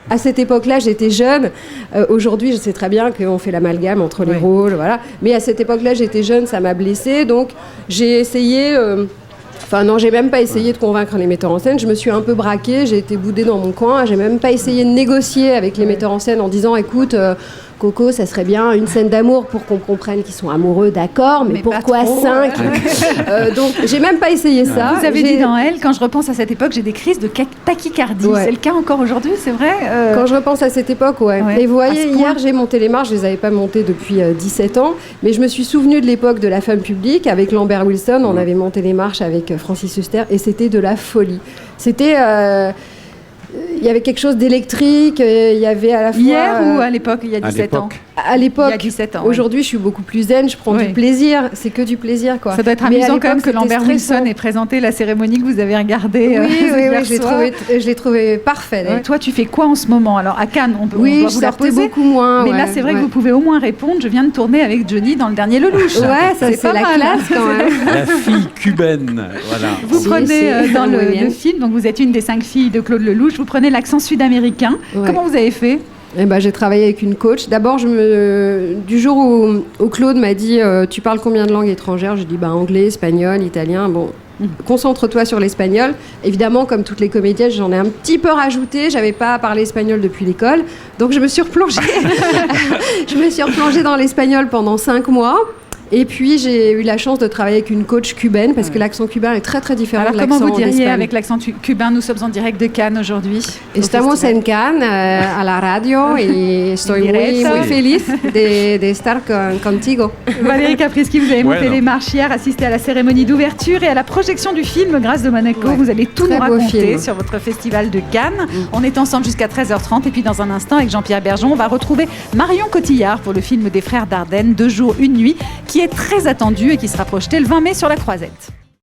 À cette époque-là, j'étais jeune. Aujourd'hui, je sais très bien qu'on fait l'amalgame entre les rôles, voilà. Mais à cette époque-là, j'étais jeune, ça m'a blessée. Donc, j'ai essayé... Enfin non, j'ai même pas essayé de convaincre les metteurs en scène. Je me suis un peu braquée, j'ai été boudée dans mon coin. J'ai même pas essayé de négocier avec les metteurs en scène en disant, écoute, Coco, ça serait bien une scène d'amour pour qu'on comprenne qu'ils sont amoureux, d'accord, mais pourquoi 5 Donc, j'ai même pas essayé ça. Vous avez dit dans Elle, quand je repense à cette époque, j'ai des crises de tachycardie. Ouais. C'est le cas encore aujourd'hui, c'est vrai Quand je repense à cette époque, ouais. Et vous voyez, hier, j'ai monté les marches, je les avais pas montées depuis 17 ans, mais je me suis souvenue de l'époque de La Femme publique, avec Lambert Wilson, on avait monté les marches avec Francis Huster, et c'était de la folie. C'était... il y avait quelque chose d'électrique, il y avait à la fois... Hier ou à l'époque, il y a 17 ans? À l'époque. Il y a 17 ans. Aujourd'hui, je suis beaucoup plus zen, je prends du plaisir. C'est que du plaisir, quoi. Ça doit être amusant quand même que Lambert Wilson ait présenté la cérémonie que vous avez regardée. Je l'ai trouvé parfait. Et toi, tu fais quoi en ce moment? Alors, à Cannes, on doit vous la poser. Beaucoup moins. Mais là, c'est vrai que vous pouvez au moins répondre. Je viens de tourner avec Johnny dans le dernier Lelouch. Ouais, ça, c'est la classe, quand même. La fille cubaine, voilà. Vous prenez dans le film, donc vous êtes une des 5 filles de Claude Lelouch, vous prenez l'accent sud-américain. Comment vous avez fait? J'ai travaillé avec une coach. D'abord, du jour où Claude m'a dit tu parles combien de langues étrangères? Je dis anglais, espagnol, italien. Bon, concentre-toi sur l'espagnol. Évidemment, comme toutes les comédiennes, j'en ai un petit peu rajouté. J'avais pas parlé espagnol depuis l'école, donc je me suis replongée. Je me suis replongée dans l'espagnol pendant 5 mois. Et puis, j'ai eu la chance de travailler avec une coach cubaine, parce que l'accent cubain est très, très différent de l'accent d'Espagne. Comment vous diriez d'Espagne. Avec l'accent cubain? Nous sommes en direct de Cannes aujourd'hui. Estamos en Cannes, a la radio, et estoy muy feliz de estar contigo. Valérie Caprisky, vous avez monté les marches hier, assisté à la cérémonie d'ouverture et à la projection du film Grâce de Monaco. Vous allez tout nous raconter sur votre festival de Cannes. On est ensemble jusqu'à 13h30, et puis dans un instant, avec Jean-Pierre Bergeon, on va retrouver Marion Cotillard pour le film des Frères Dardenne, 2 jours, 1 nuit, qui est très attendu et qui sera projeté le 20 mai sur la Croisette.